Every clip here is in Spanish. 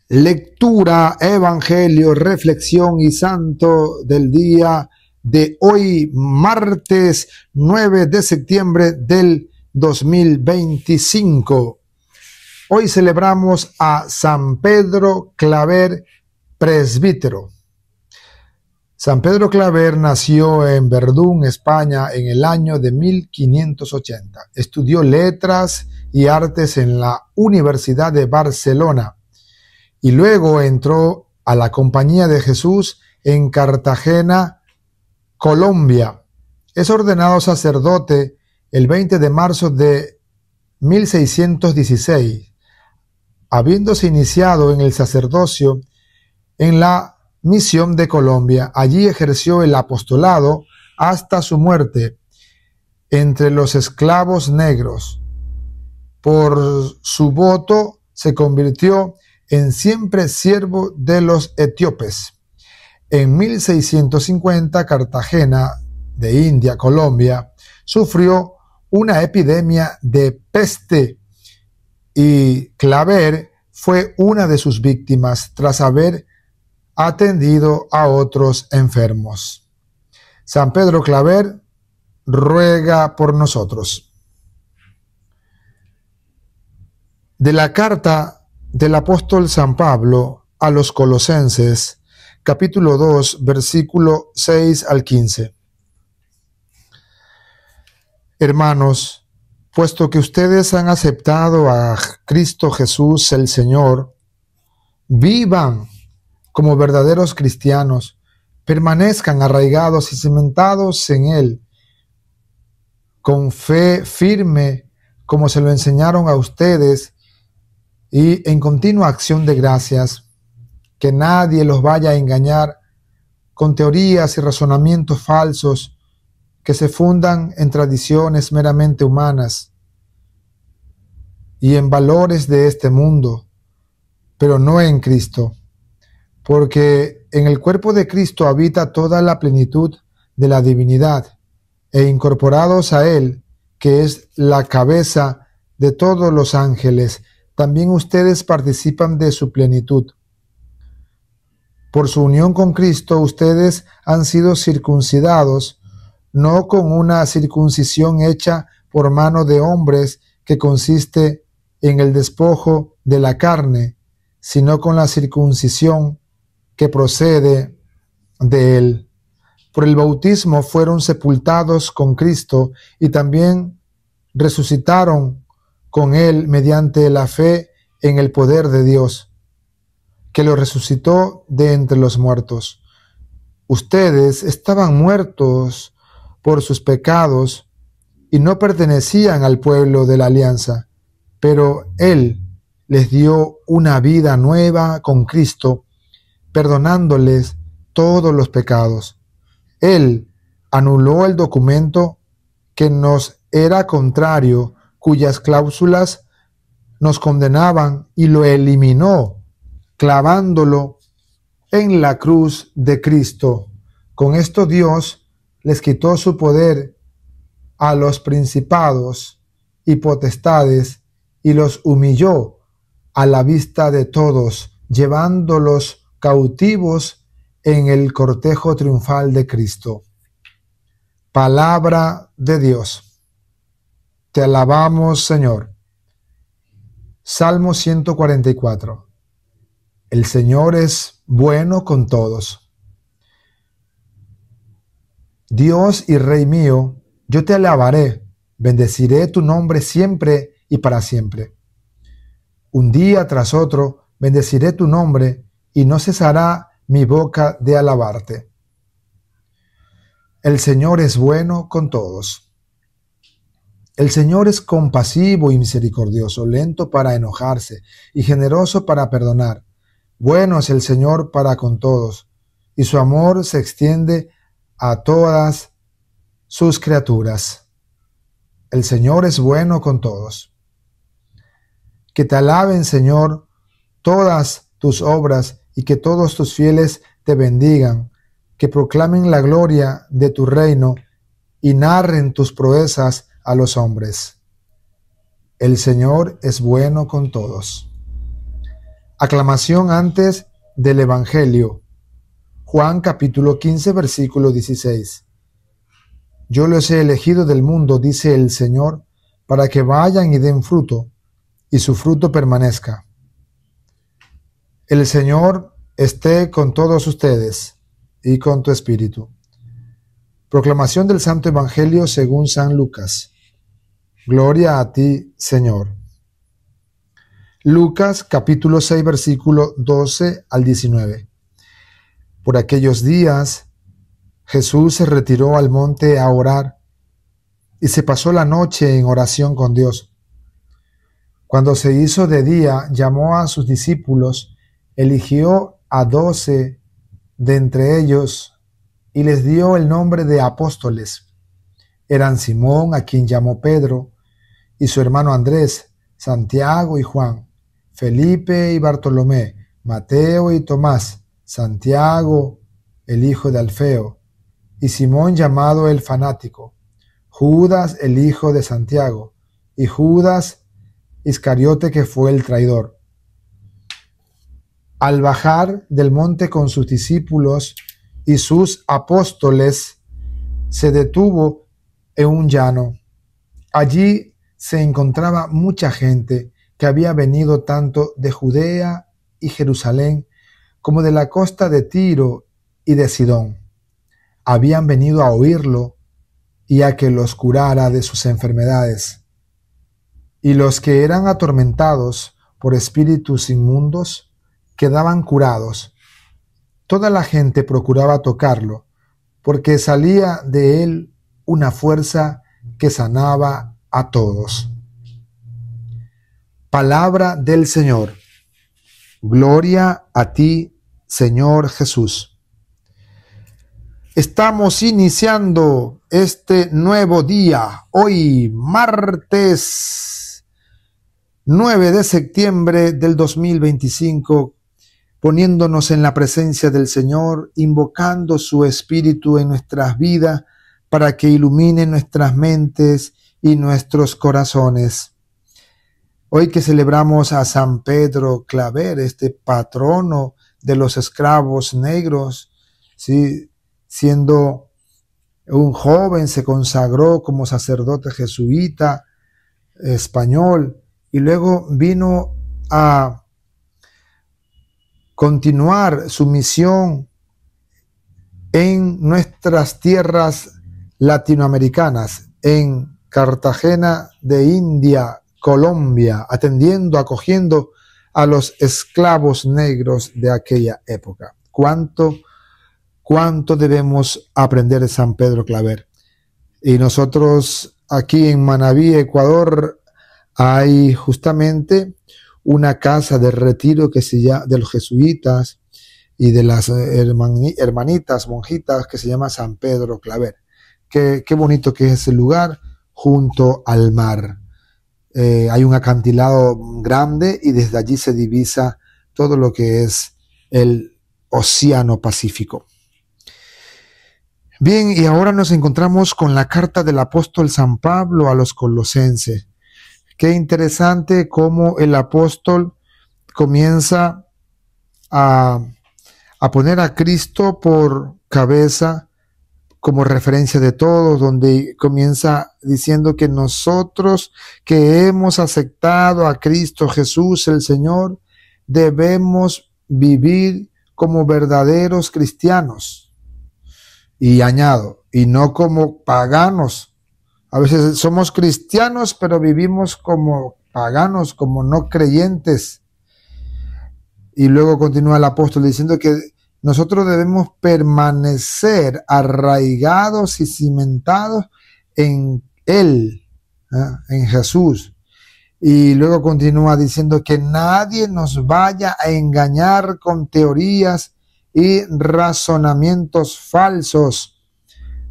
Lectura, evangelio, reflexión y santo del día de hoy, martes 9 de septiembre del 2025. Hoy celebramos a San Pedro Claver, presbítero. San Pedro Claver nació en Verdún, España, en el año de 1580. Estudió letras y artes en la Universidad de Barcelona y luego entró a la Compañía de Jesús en Cartagena, Colombia. Es ordenado sacerdote el 20 de marzo de 1616, habiéndose iniciado en el sacerdocio en la misión de Colombia. Allí ejerció el apostolado hasta su muerte entre los esclavos negros. Por su voto se convirtió en siempre siervo de los etíopes. En 1650, Cartagena de India, Colombia, sufrió una epidemia de peste y Claver fue una de sus víctimas tras haber atendido a otros enfermos. San Pedro Claver ruega por nosotros. De la carta del apóstol San Pablo a los Colosenses, capítulo 2, versículo 6 al 15. Hermanos, puesto que ustedes han aceptado a Cristo Jesús el Señor, vivan como verdaderos cristianos, permanezcan arraigados y cimentados en Él, con fe firme, como se lo enseñaron a ustedes, y en continua acción de gracias. Que nadie los vaya a engañar con teorías y razonamientos falsos que se fundan en tradiciones meramente humanas y en valores de este mundo, pero no en Cristo, porque en el cuerpo de Cristo habita toda la plenitud de la divinidad, e incorporados a Él, que es la cabeza de todos los ángeles, también ustedes participan de su plenitud. Por su unión con Cristo, ustedes han sido circuncidados, no con una circuncisión hecha por mano de hombres que consiste en el despojo de la carne, sino con la circuncisión que procede de Él. Por el bautismo fueron sepultados con Cristo y también resucitaron con Él mediante la fe en el poder de Dios, que lo resucitó de entre los muertos. Ustedes estaban muertos por sus pecados y no pertenecían al pueblo de la alianza, pero Él les dio una vida nueva con Cristo, perdonándoles todos los pecados. Él anuló el documento que nos era contrario, cuyas cláusulas nos condenaban, y lo eliminó, clavándolo en la cruz de Cristo. Con esto Dios les quitó su poder a los principados y potestades y los humilló a la vista de todos, llevándolos cautivos en el cortejo triunfal de Cristo. Palabra de Dios. Te alabamos, Señor. Salmo 144. El Señor es bueno con todos. Dios y Rey mío, yo te alabaré, bendeciré tu nombre siempre y para siempre. Un día tras otro bendeciré tu nombre y no cesará mi boca de alabarte. El Señor es bueno con todos. El Señor es compasivo y misericordioso, lento para enojarse y generoso para perdonar. Bueno es el Señor para con todos, y su amor se extiende a todas sus criaturas. El Señor es bueno con todos. Que te alaben, Señor, todas tus obras, y que todos tus fieles te bendigan, que proclamen la gloria de tu reino y narren tus proezas a los hombres. El Señor es bueno con todos. Aclamación antes del Evangelio. Juan capítulo 15, versículo 16. Yo los he elegido del mundo, dice el Señor, para que vayan y den fruto, y su fruto permanezca. El Señor esté con todos ustedes y con tu espíritu. Proclamación del Santo Evangelio según San Lucas. Gloria a ti, Señor. Lucas capítulo 6, versículo 12 al 19. Por aquellos días, Jesús se retiró al monte a orar y se pasó la noche en oración con Dios. Cuando se hizo de día, llamó a sus discípulos, eligió a 12 de entre ellos y les dio el nombre de apóstoles. Eran Simón, a quien llamó Pedro, y su hermano Andrés, Santiago y Juan, Felipe y Bartolomé, Mateo y Tomás, Santiago, el hijo de Alfeo, y Simón llamado el fanático, Judas, el hijo de Santiago, y Judas Iscariote, que fue el traidor. Al bajar del monte con sus discípulos y sus apóstoles, se detuvo en un llano. Allí se encontraba mucha gente que había venido tanto de Judea y Jerusalén como de la costa de Tiro y de Sidón. Habían venido a oírlo y a que los curara de sus enfermedades. Y los que eran atormentados por espíritus inmundos quedaban curados. Toda la gente procuraba tocarlo, porque salía de él una fuerza que sanaba a todos. Palabra del Señor. Gloria a ti, Señor Jesús. Estamos iniciando este nuevo día, hoy martes 9 de septiembre del 2025, poniéndonos en la presencia del Señor, invocando su Espíritu en nuestras vidas para que ilumine nuestras mentes y nuestros corazones. Hoy que celebramos a San Pedro Claver, este patrono de los esclavos negros, ¿sí? Siendo un joven se consagró como sacerdote jesuita español y luego vino a continuar su misión en nuestras tierras latinoamericanas, en Cartagena de India, Colombia, atendiendo, acogiendo a los esclavos negros de aquella época. ¿Cuánto debemos aprender de San Pedro Claver? Y nosotros aquí en Manabí, Ecuador, hay justamente una casa de retiro que se llama, de los jesuitas y de las hermanitas, monjitas, que se llama San Pedro Claver. Qué bonito que es ese lugar junto al mar. Hay un acantilado grande y desde allí se divisa todo lo que es el Océano Pacífico. Bien, y ahora nos encontramos con la carta del apóstol San Pablo a los colosenses. Qué interesante cómo el apóstol comienza a poner a Cristo por cabeza como referencia de todos, donde comienza diciendo que nosotros que hemos aceptado a Cristo Jesús el Señor, debemos vivir como verdaderos cristianos. Y añado, y no como paganos. A veces somos cristianos, pero vivimos como paganos, como no creyentes. Y luego continúa el apóstol diciendo que nosotros debemos permanecer arraigados y cimentados en Él, en Jesús. Y luego continúa diciendo que nadie nos vaya a engañar con teorías y razonamientos falsos.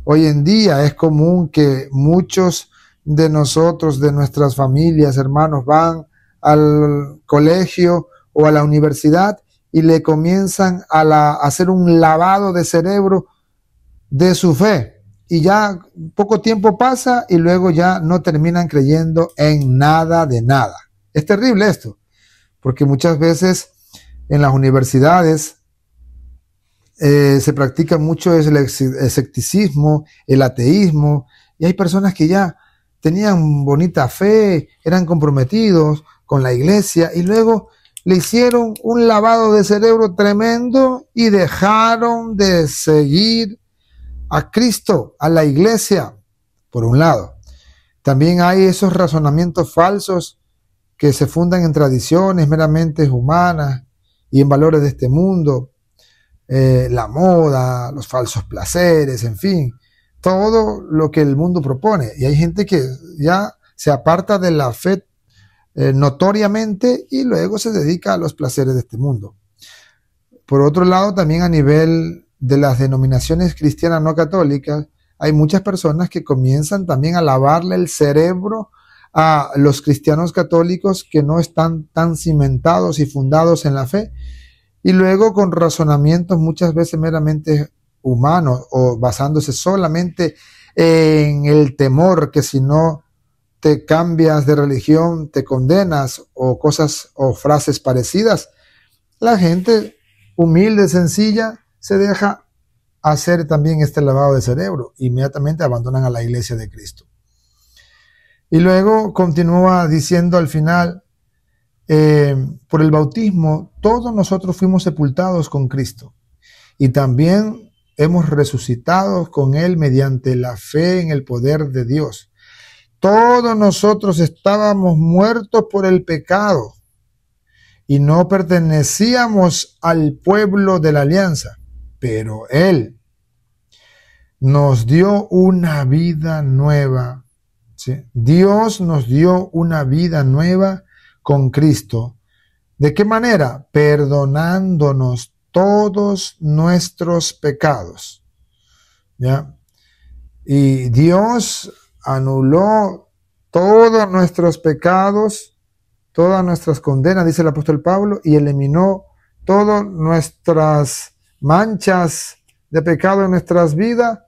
Hoy en día es común que muchos de nosotros, de nuestras familias, hermanos, van al colegio o a la universidad y le comienzan a hacer un lavado de cerebro de su fe. Y ya poco tiempo pasa y luego ya no terminan creyendo en nada de nada. Es terrible esto, porque muchas veces En las universidades se practica mucho el escepticismo, el ateísmo, y hay personas que ya tenían bonita fe, eran comprometidos con la iglesia y luego le hicieron un lavado de cerebro tremendo y dejaron de seguir a Cristo, a la iglesia, por un lado. También hay esos razonamientos falsos que se fundan en tradiciones meramente humanas y en valores de este mundo, la moda, los falsos placeres, en fin, todo lo que el mundo propone. Y hay gente que ya se aparta de la fe notoriamente y luego se dedica a los placeres de este mundo. Por otro lado, también a nivel de las denominaciones cristianas no católicas, hay muchas personas que comienzan también a lavarle el cerebro a los cristianos católicos que no están tan cimentados y fundados en la fe, y luego con razonamientos muchas veces meramente humanos o basándose solamente en el temor que si no te cambias de religión te condenas, o cosas o frases parecidas. La gente humilde, sencilla, se deja hacer también este lavado de cerebro, inmediatamente abandonan a la iglesia de Cristo. Y luego continúa diciendo al final, por el bautismo todos nosotros fuimos sepultados con Cristo y también hemos resucitado con Él mediante la fe en el poder de Dios. Todos nosotros estábamos muertos por el pecado y no pertenecíamos al pueblo de la alianza, pero Él nos dio una vida nueva. ¿Sí? Dios nos dio una vida nueva con Cristo. ¿De qué manera? Perdonándonos todos nuestros pecados. ¿Ya? Y Dios anuló todos nuestros pecados, todas nuestras condenas, dice el apóstol Pablo, y eliminó todas nuestras manchas de pecado en nuestras vidas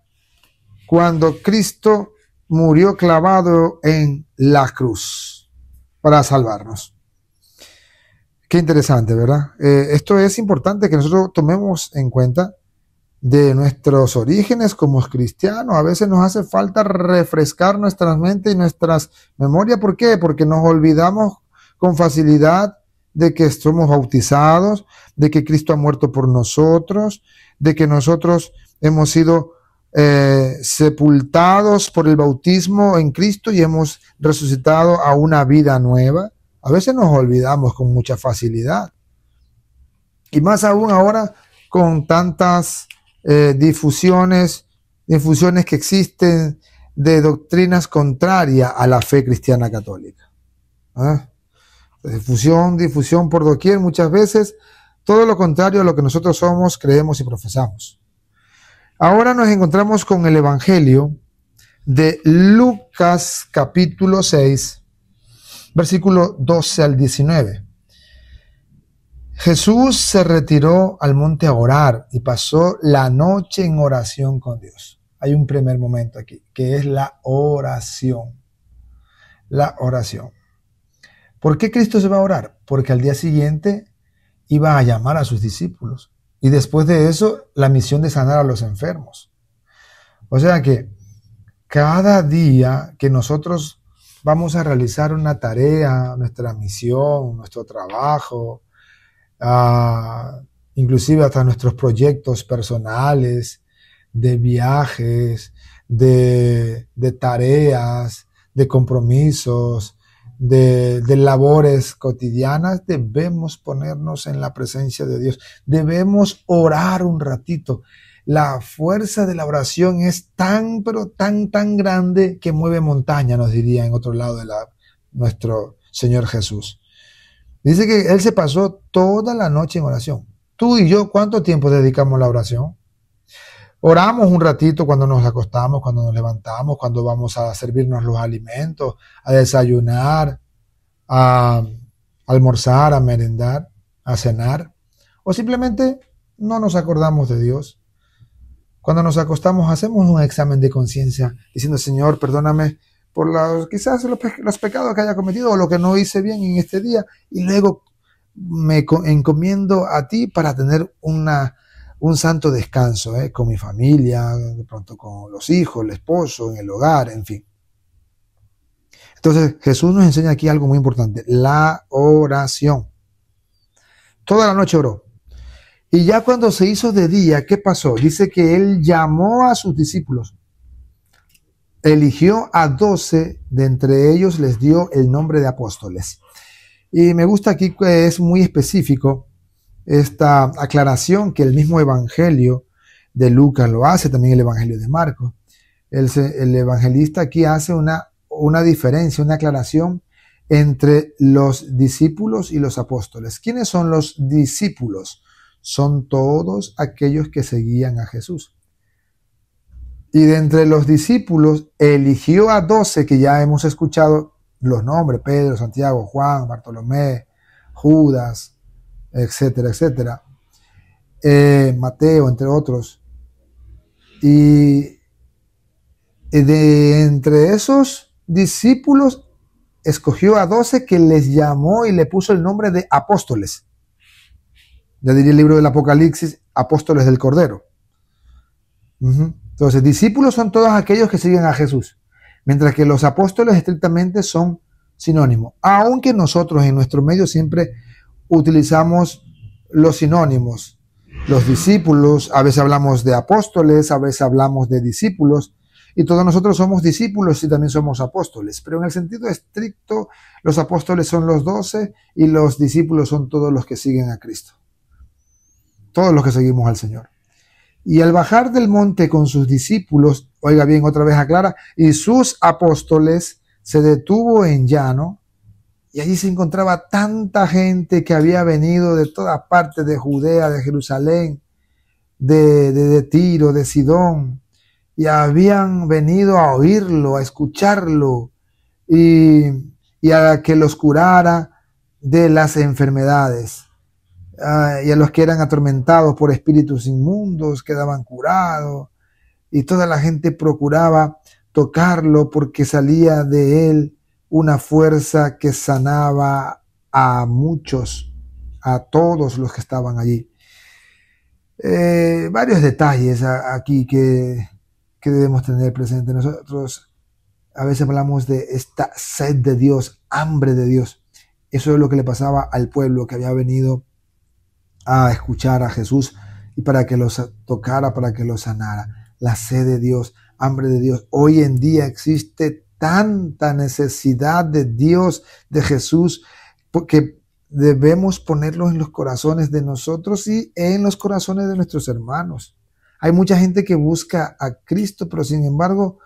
cuando Cristo murió clavado en la cruz para salvarnos. Qué interesante, ¿verdad? Esto es importante que nosotros tomemos en cuenta de nuestros orígenes como cristianos. A veces nos hace falta refrescar nuestras mentes y nuestras memorias. ¿Por qué? Porque nos olvidamos con facilidad de que somos bautizados, de que Cristo ha muerto por nosotros, de que nosotros hemos sido sepultados por el bautismo en Cristo y hemos resucitado a una vida nueva. A veces nos olvidamos con mucha facilidad. Y más aún ahora con tantas difusiones que existen de doctrinas contrarias a la fe cristiana católica. Difusión por doquier, muchas veces todo lo contrario a lo que nosotros somos, creemos y profesamos. Ahora nos encontramos con el Evangelio de Lucas capítulo 6, versículo 12 al 19. Jesús se retiró al monte a orar y pasó la noche en oración con Dios. Hay un primer momento aquí, que es la oración. La oración. ¿Por qué Cristo se va a orar? Porque al día siguiente iba a llamar a sus discípulos. Y después de eso, la misión de sanar a los enfermos. O sea que cada día que nosotros vamos a realizar una tarea, nuestra misión, nuestro trabajo, inclusive hasta nuestros proyectos personales, de viajes, de tareas, de compromisos, de labores cotidianas, debemos ponernos en la presencia de Dios. Debemos orar un ratito. La fuerza de la oración es tan, pero tan grande que mueve montaña, nos diría en otro lado de nuestro Señor Jesús. Dice que Él se pasó toda la noche en oración. Tú y yo, ¿cuánto tiempo dedicamos a la oración? Oramos un ratito cuando nos acostamos, cuando nos levantamos, cuando vamos a servirnos los alimentos, a desayunar, a almorzar, a merendar, a cenar. O simplemente no nos acordamos de Dios. Cuando nos acostamos hacemos un examen de conciencia diciendo, Señor, perdóname por quizás los pecados que haya cometido o lo que no hice bien en este día. Y luego encomiendo a ti para tener un santo descanso, con mi familia, de pronto con los hijos, el esposo, en el hogar, en fin. Entonces Jesús nos enseña aquí algo muy importante, la oración. Toda la noche oró. Y ya cuando se hizo de día, ¿qué pasó? Dice que él llamó a sus discípulos, eligió a 12, de entre ellos les dio el nombre de apóstoles. Y me gusta aquí que es muy específico esta aclaración que el mismo evangelio de Lucas lo hace, también el evangelio de Marcos. El evangelista aquí hace una diferencia, una aclaración entre los discípulos y los apóstoles. ¿Quiénes son los discípulos? Son todos aquellos que seguían a Jesús. Y de entre los discípulos eligió a 12, que ya hemos escuchado los nombres: Pedro, Santiago, Juan, Bartolomé, Judas, etcétera, etcétera. Mateo, entre otros. Y de entre esos discípulos escogió a 12 que les llamó y le puso el nombre de apóstoles. Ya diría el libro del Apocalipsis, apóstoles del Cordero. Entonces, discípulos son todos aquellos que siguen a Jesús, mientras que los apóstoles estrictamente son sinónimos. Aunque nosotros en nuestro medio siempre utilizamos los sinónimos. Los discípulos, a veces hablamos de apóstoles, a veces hablamos de discípulos, y todos nosotros somos discípulos y también somos apóstoles. Pero en el sentido estricto, los apóstoles son los 12 y los discípulos son todos los que siguen a Cristo. Todos los que seguimos al Señor. Y al bajar del monte con sus discípulos, oiga bien, otra vez aclara, y sus apóstoles, se detuvo en llano, y allí se encontraba tanta gente que había venido de todas partes de Judea, de Jerusalén, de Tiro, de Sidón, y habían venido a oírlo, a escucharlo, y a que los curara de las enfermedades. Y a los que eran atormentados por espíritus inmundos quedaban curados, y toda la gente procuraba tocarlo porque salía de él una fuerza que sanaba a muchos, a todos los que estaban allí. Varios detalles aquí que debemos tener presente. Nosotros a veces hablamos de esta sed de Dios, hambre de Dios. Eso es lo que le pasaba al pueblo que había venido a escuchar a Jesús y para que los tocara, para que los sanara. La sed de Dios, hambre de Dios. Hoy en día existe tanta necesidad de Dios, de Jesús, porque debemos ponerlo en los corazones de nosotros y en los corazones de nuestros hermanos. Hay mucha gente que busca a Cristo, pero sin embargo,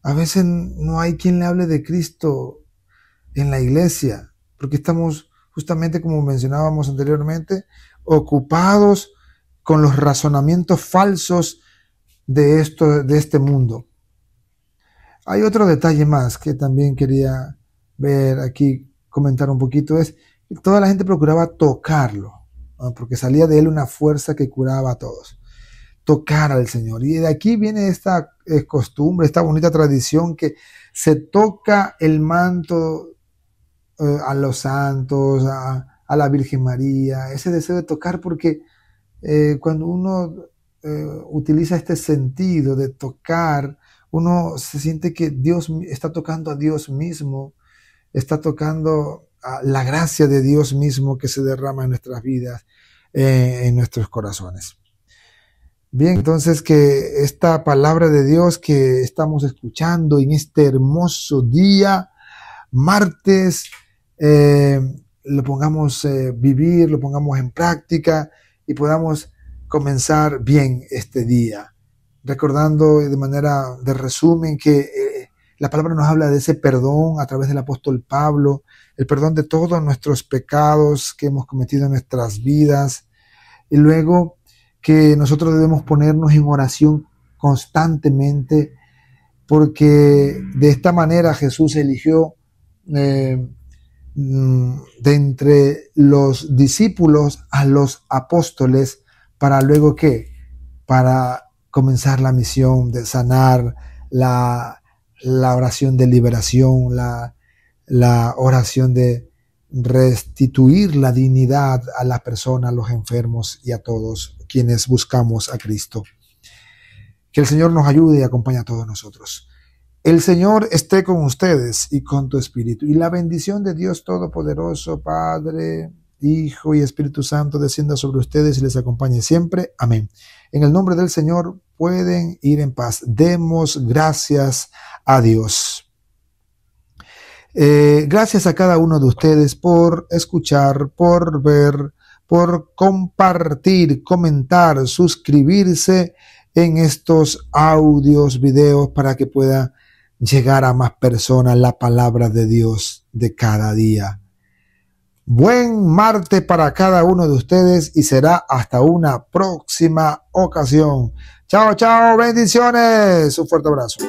a veces no hay quien le hable de Cristo en la iglesia, porque estamos justamente, como mencionábamos anteriormente, ocupados con los razonamientos falsos de este mundo. Hay otro detalle más que también quería ver aquí, comentar un poquito, es que toda la gente procuraba tocarlo, ¿no? Porque salía de él una fuerza que curaba a todos. Tocar al Señor. Y de aquí viene esta costumbre, esta bonita tradición que se toca el manto a los santos, a la Virgen María, ese deseo de tocar, porque cuando uno utiliza este sentido de tocar, uno se siente que Dios está tocando a Dios mismo, está tocando a la gracia de Dios mismo que se derrama en nuestras vidas, en nuestros corazones. Bien, entonces que esta palabra de Dios que estamos escuchando en este hermoso día, martes, lo pongamos vivir, lo pongamos en práctica y podamos comenzar bien este día. Recordando de manera de resumen que la palabra nos habla de ese perdón a través del apóstol Pablo, el perdón de todos nuestros pecados que hemos cometido en nuestras vidas, y luego que nosotros debemos ponernos en oración constantemente, porque de esta manera Jesús eligió de entre los discípulos a los apóstoles, para luego ¿qué? Para comenzar la misión de sanar, la oración de liberación, la oración de restituir la dignidad a las personas, a los enfermos y a todos quienes buscamos a Cristo. Que el Señor nos ayude y acompañe a todos nosotros. El Señor esté con ustedes y con tu espíritu. Y la bendición de Dios Todopoderoso, Padre, Hijo y Espíritu Santo, descienda sobre ustedes y les acompañe siempre. Amén. En el nombre del Señor pueden ir en paz. Demos gracias a Dios. Gracias a cada uno de ustedes por escuchar, por ver, por compartir, comentar, suscribirse en estos audios, videos, para que pueda llegar a más personas la palabra de Dios de cada día. Buen martes para cada uno de ustedes y será hasta una próxima ocasión. Chao, chao, bendiciones. Un fuerte abrazo.